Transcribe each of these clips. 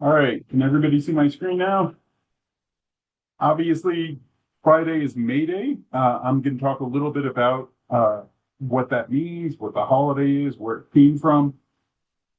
All right, can everybody see my screen now? Obviously, Friday is May Day. I'm going to talk a little bit about what that means, what the holiday is, where it came from,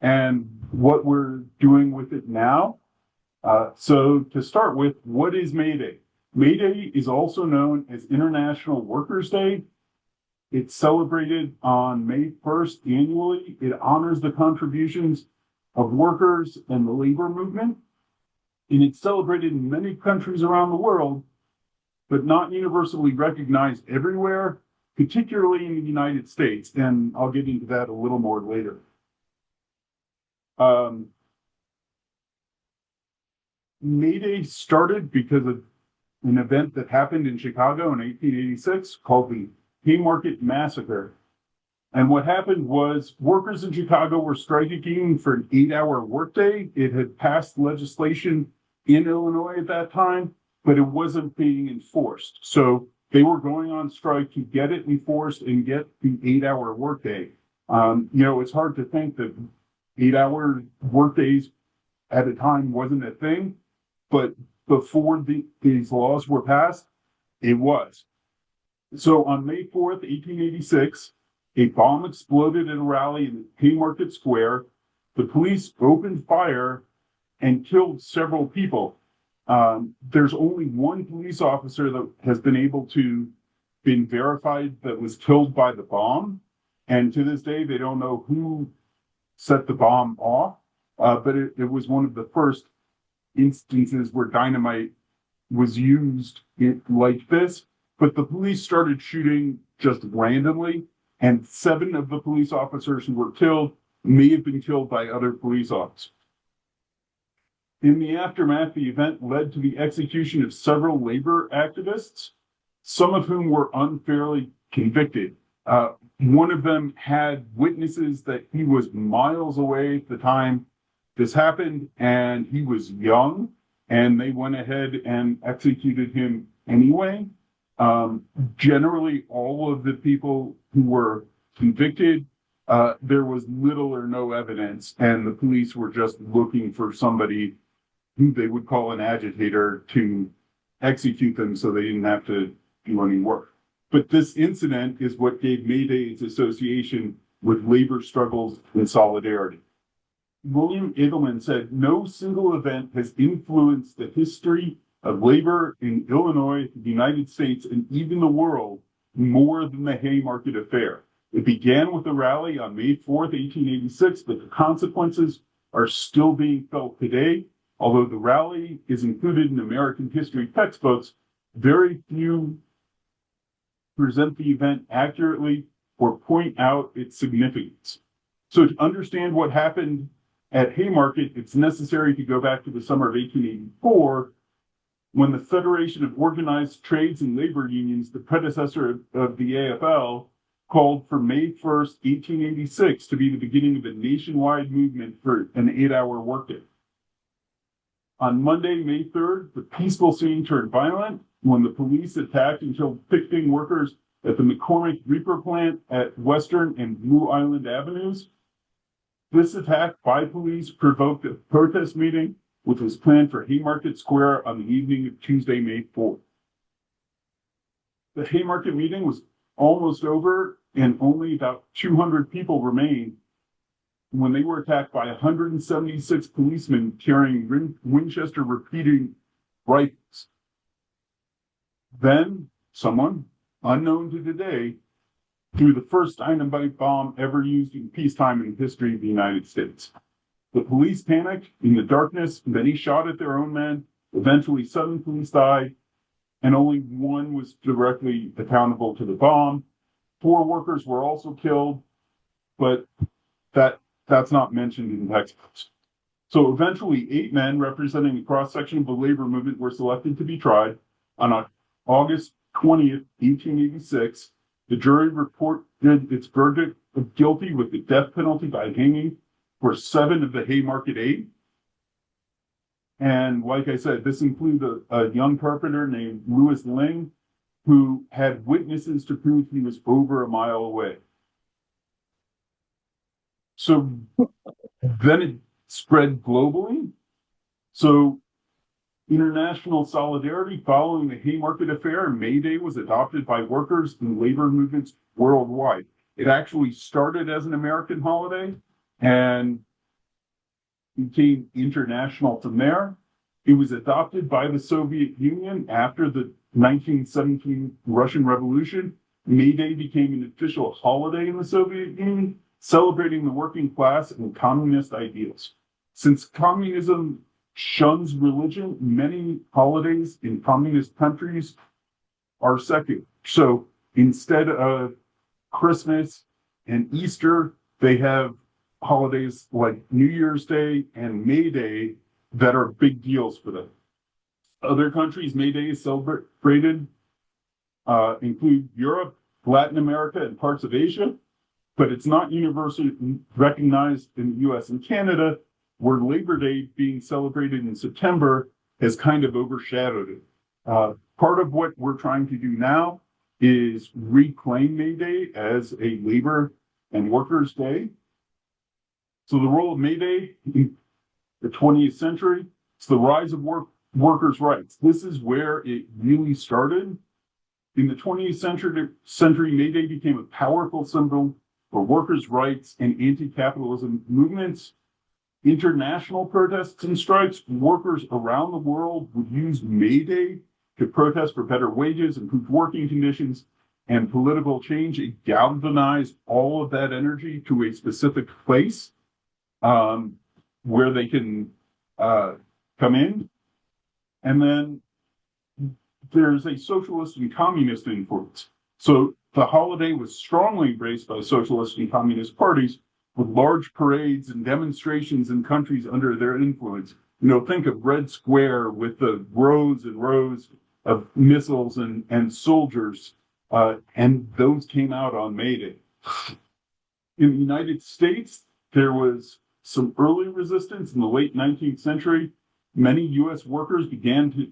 and what we're doing with it now. So to start with, what is May Day? May Day is also known as International Workers' Day. It's celebrated on May 1st annually. It honors the contributions of workers and the labor movement. And it's celebrated in many countries around the world, but not universally recognized everywhere, particularly in the United States. And I'll get into that a little more later. May Day started because of an event that happened in Chicago in 1886 called the Haymarket Massacre. And what happened was workers in Chicago were striking for an 8-hour workday. It had passed legislation in Illinois at that time, but it wasn't being enforced. So they were going on strike to get it enforced and get the 8-hour workday. It's hard to think that 8-hour workdays at a time wasn't a thing, but before these laws were passed, it was. So on May 4th, 1886, a bomb exploded at a rally in Haymarket Square. The police opened fire and killed several people. There's only one police officer that has been verified that was killed by the bomb. And to this day, they don't know who set the bomb off. But it was one of the first instances where dynamite was used like this. But the police started shooting just randomly. And 7 of the police officers who were killed may have been killed by other police officers. In the aftermath, the event led to the execution of several labor activists, some of whom were unfairly convicted. One of them had witnesses that he was miles away at the time this happened, and he was young, and they went ahead and executed him anyway. Generally, all of the people who were convicted, there was little or no evidence, and the police were just looking for somebody who they would call an agitator to execute them so they didn't have to do any work. But this incident is what gave May Day its association with labor struggles and solidarity. William Edelman said, "No single event has influenced the history of labor in Illinois, the United States, and even the world more than the Haymarket affair. It began with a rally on May 4th, 1886, but the consequences are still being felt today. Although the rally is included in American history textbooks, very few present the event accurately or point out its significance." So to understand what happened at Haymarket, it's necessary to go back to the summer of 1884, when the Federation of Organized Trades and Labor Unions, the predecessor of the AFL, called for May 1st, 1886 to be the beginning of a nationwide movement for an 8-hour workday. On Monday, May 3rd, the peaceful scene turned violent when the police attacked and killed picketing workers at the McCormick Reaper plant at Western and Blue Island Avenues. This attack by police provoked a protest meeting, which was planned for Haymarket Square on the evening of Tuesday, May 4th. The Haymarket meeting was almost over, and only about 200 people remained when they were attacked by 176 policemen carrying Winchester repeating rifles. Then someone, unknown to today, threw the first dynamite bomb ever used in peacetime in the history of the United States. The police panicked in the darkness, many shot at their own men. Eventually, 7 police died, and only 1 was directly accountable to the bomb. 4 workers were also killed, but that's not mentioned in textbooks. So eventually, 8 men representing a cross-section of the labor movement were selected to be tried. On August 20th, 1886, the jury reported its verdict of guilty with the death penalty by hanging for 7 of the Haymarket 8. And like I said, this included a young carpenter named Louis Ling, who had witnesses to prove he was over a mile away. So then it spread globally. So international solidarity following the Haymarket Affair, May Day was adopted by workers and labor movements worldwide. It actually started as an American holiday and became international from there. It was adopted by the Soviet Union after the 1917 Russian Revolution. May Day became an official holiday in the Soviet Union, celebrating the working class and communist ideals. Since communism shuns religion, many holidays in communist countries are secular. So instead of Christmas and Easter, they have holidays like New Year's Day and May Day that are big deals for them. Other countries, May Day is celebrated, include Europe, Latin America, and parts of Asia, but it's not universally recognized in the US and Canada, where Labor Day being celebrated in September has kind of overshadowed it. Part of what we're trying to do now is reclaim May Day as a labor and workers' day. So the role of May Day in the 20th century, it's the rise of workers' rights. This is where it really started. In the 20th century, May Day became a powerful symbol for workers' rights and anti-capitalism movements. International protests and strikes, workers around the world would use May Day to protest for better wages, improved working conditions, and political change. It galvanized all of that energy to a specific place where they can come in. And then there's a socialist and communist influence. So the holiday was strongly embraced by socialist and communist parties, with large parades and demonstrations in countries under their influence. You know, think of Red Square with the rows and rows of missiles and soldiers, and those came out on May Day. In the United States, there was some early resistance in the late 19th century. Many U.S. workers began to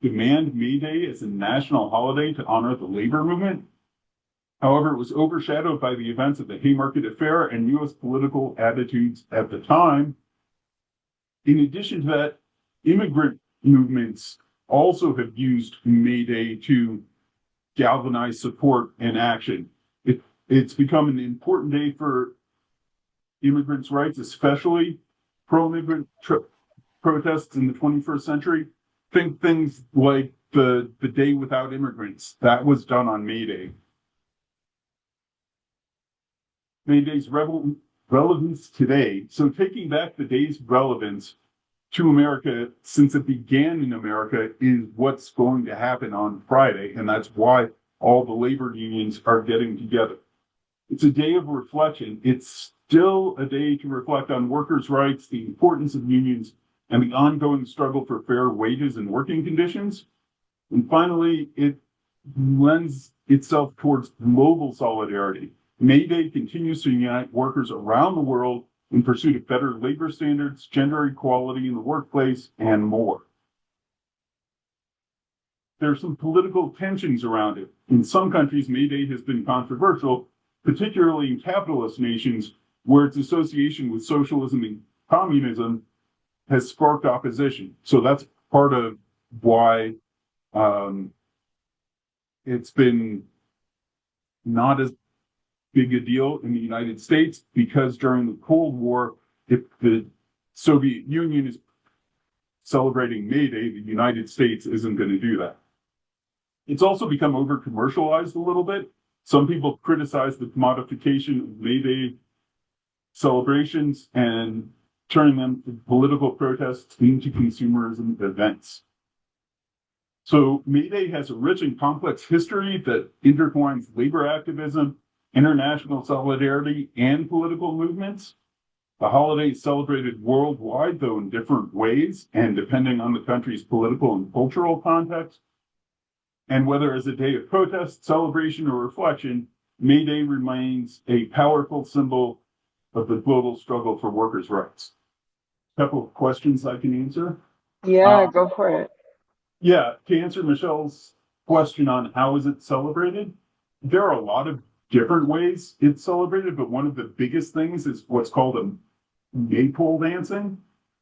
demand May Day as a national holiday to honor the labor movement. However, it was overshadowed by the events of the Haymarket Affair and U.S. political attitudes at the time. In addition to that, immigrant movements also have used May Day to galvanize support and action. It's become an important day for immigrants' rights, especially pro-immigrant protests in the 21st century. Think things like the Day Without Immigrants. That was done on May Day. May Day's relevance today. So taking back the day's relevance to America since it began in America is what's going to happen on Friday. And that's why all the labor unions are getting together. It's a day of reflection. It's still a day to reflect on workers' rights, the importance of unions, and the ongoing struggle for fair wages and working conditions. And finally, it lends itself towards global solidarity. May Day continues to unite workers around the world in pursuit of better labor standards, gender equality in the workplace, and more. There are some political tensions around it. In some countries, May Day has been controversial, particularly in capitalist nations, where its association with socialism and communism has sparked opposition. So that's part of why it's been not as big a deal in the United States, because during the Cold War, if the Soviet Union is celebrating May Day, the United States isn't going to do that. It's also become over commercialized a little bit. Some people criticize the commodification of May Day celebrations and turning them from political protests into consumerism events. So May Day has a rich and complex history that intertwines labor activism, international solidarity, and political movements. The holiday is celebrated worldwide, though in different ways, and depending on the country's political and cultural context. And whether as a day of protest, celebration, or reflection, May Day remains a powerful symbol of the global struggle for workers' rights. A couple of questions I can answer. Yeah, go for it. Yeah, to answer Michelle's question on how is it celebrated, there are a lot of different ways it's celebrated, but one of the biggest things is what's called a maypole dancing.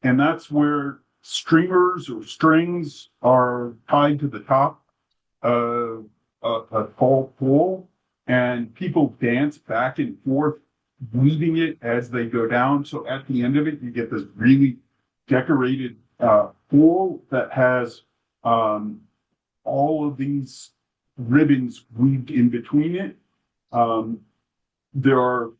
And that's where streamers or strings are tied to the top of a tall pole, and people dance back and forth, weaving it as they go down. So at the end of it, you get this really decorated pole that has all of these ribbons weaved in between it. There are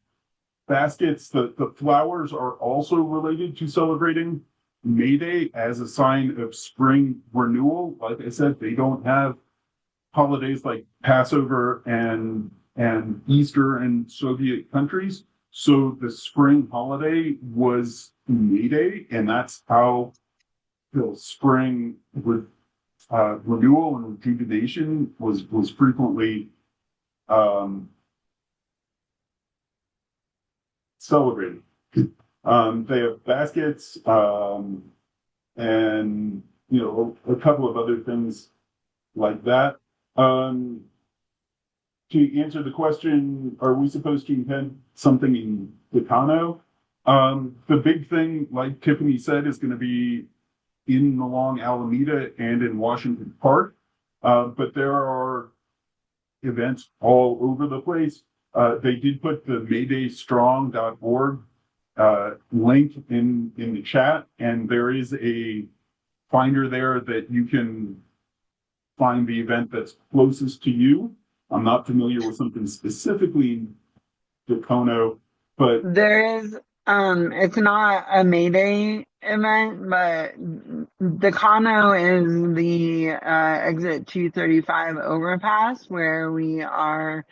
baskets. The flowers are also related to celebrating May Day as a sign of spring renewal. Like I said, they don't have holidays like Passover and Easter in Soviet countries. So the spring holiday was May Day, and that's how the spring with renewal and rejuvenation was frequently celebrated. They have baskets and a couple of other things like that. To answer the question, are we supposed to invent something in Tacano? The big thing, like Tiffany said, is going to be in along Alameda and in Washington Park. But there are events all over the place. They did put the maydaystrong.org link in the chat, and there is a finder there that you can find the event that's closest to you. I'm not familiar with something specifically in Dacono, but There is, it's not a May Day event, but Decano is the exit 235 overpass where we are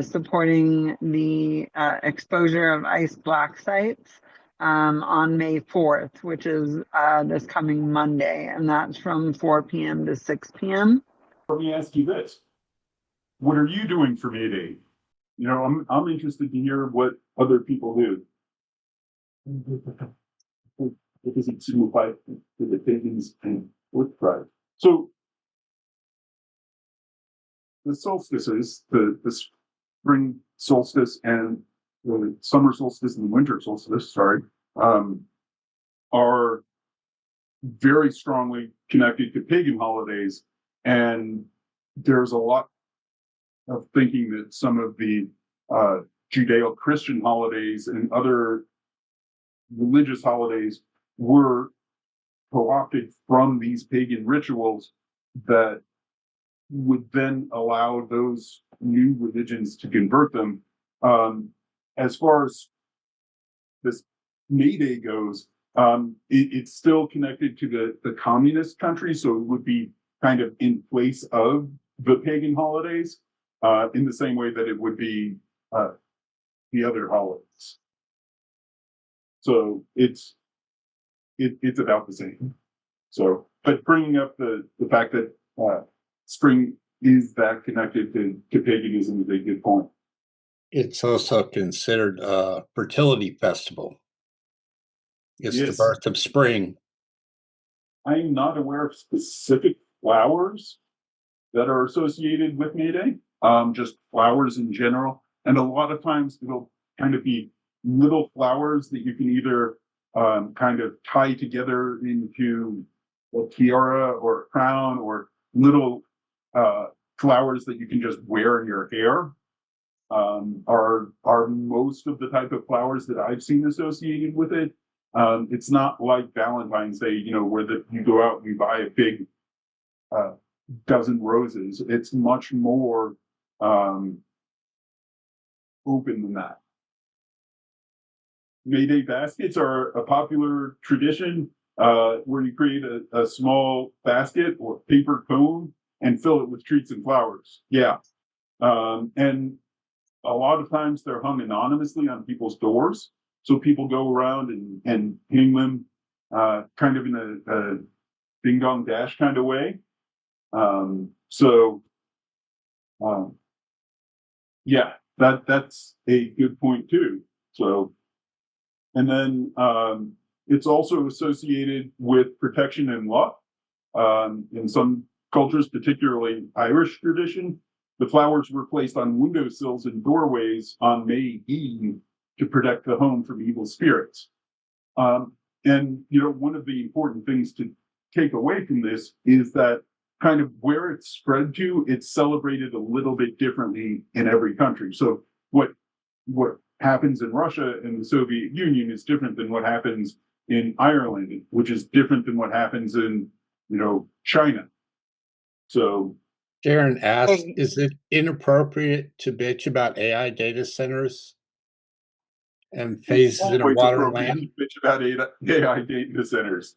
supporting the exposure of ice black sites on May 4th, which is this coming Monday, and that's from 4 p.m. to 6 p.m. let me ask you this. What are you doing for May Day? I'm interested to hear what other people do. It doesn't signify to the pagans and work pride. So the solstices, the spring solstice and the summer solstice and the winter solstice, are very strongly connected to pagan holidays. And there's a lot of thinking that some of the Judeo-Christian holidays and other religious holidays were co-opted from these pagan rituals that would then allow those new religions to convert them. As far as this May Day goes, it's still connected to the communist country, so it would be kind of in place of the pagan holidays, in the same way that it would be the other holidays. So it's about the same. So, but bringing up the fact that spring is that connected to paganism is a good point. It's also considered a fertility festival. It's the Yes. birth of spring. I'm not aware of specific flowers that are associated with May Day, just flowers in general. And a lot of times it'll kind of be little flowers that you can either kind of tie together into a tiara or a crown, or little flowers that you can just wear in your hair. Are most of the type of flowers that I've seen associated with it. It's not like Valentine's Day, where you go out and you buy a big dozen roses. It's much more open than that. May Day baskets are a popular tradition where you create a small basket or paper cone and fill it with treats and flowers. Yeah. And a lot of times they're hung anonymously on people's doors. So people go around and hang them kind of in a ding dong dash kind of way. Yeah, that's a good point too. So, and then it's also associated with protection and luck. In some cultures, particularly Irish tradition, the flowers were placed on windowsills and doorways on May Eve to protect the home from evil spirits. And, one of the important things to take away from this is that kind of where it's spread to, it's celebrated a little bit differently in every country. So what happens in Russia and the Soviet Union is different than what happens in Ireland, which is different than what happens in, China. So Sharon asked, is it inappropriate to bitch about AI data centers and it's phases in a always water appropriate land? to bitch about AI data centers.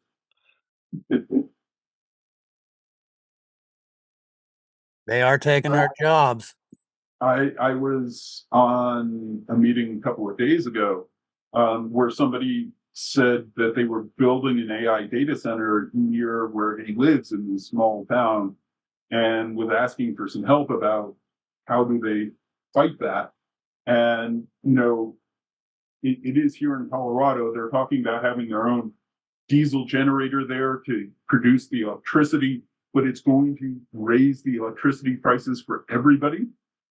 They are taking our jobs. I was on a meeting a couple of days ago where somebody said that they were building an AI data center near where he lives in this small town and was asking for some help about how do they fight that. And, it is here in Colorado. They're talking about having their own diesel generator there to produce the electricity, but it's going to raise the electricity prices for everybody.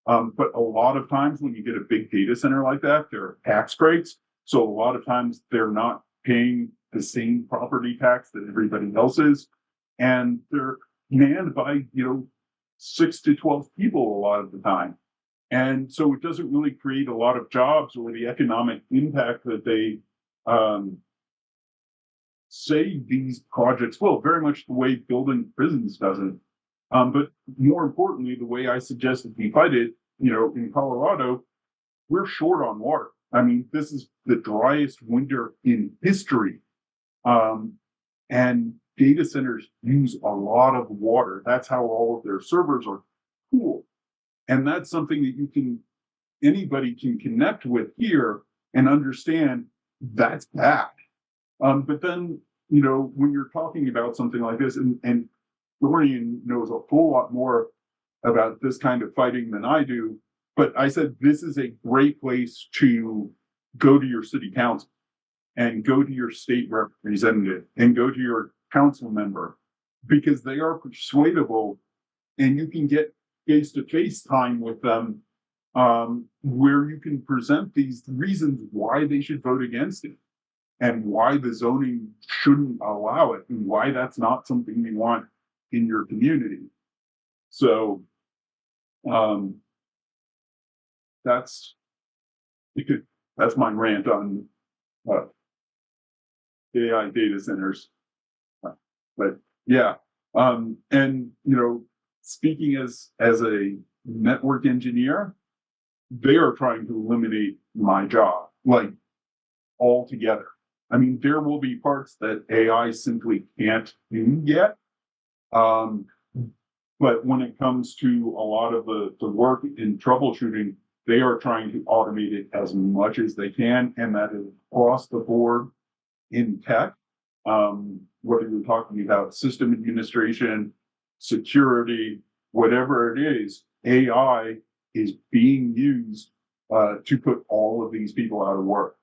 But a lot of times when you get a big data center like that, there are tax breaks. So a lot of times they're not paying the same property tax that everybody else is. And they're manned by, 6 to 12 people a lot of the time. And so it doesn't really create a lot of jobs or the economic impact that they say these projects will, very much the way building prisons doesn't. But more importantly, the way I suggested we fight it, in Colorado, we're short on water. I mean, this is the driest winter in history. And data centers use a lot of water. That's how all of their servers are cooled. And that's something that anybody can connect with here and understand that's bad. But then, when you're talking about something like this, and Dorian knows a whole lot more about this kind of fighting than I do, but I said this is a great place to go to your city council and go to your state representative and go to your council member because they are persuadable and you can get face-to-face time with them where you can present these reasons why they should vote against it and why the zoning shouldn't allow it and why that's not something you want in your community. So that's my rant on AI data centers. But yeah, and speaking as a network engineer, they are trying to eliminate my job, like altogether. I mean, there will be parts that AI simply can't do yet. But when it comes to a lot of the work in troubleshooting, they are trying to automate it as much as they can. And that is across the board in tech. Whether you're talking about system administration, security, whatever it is, AI is being used to put all of these people out of work.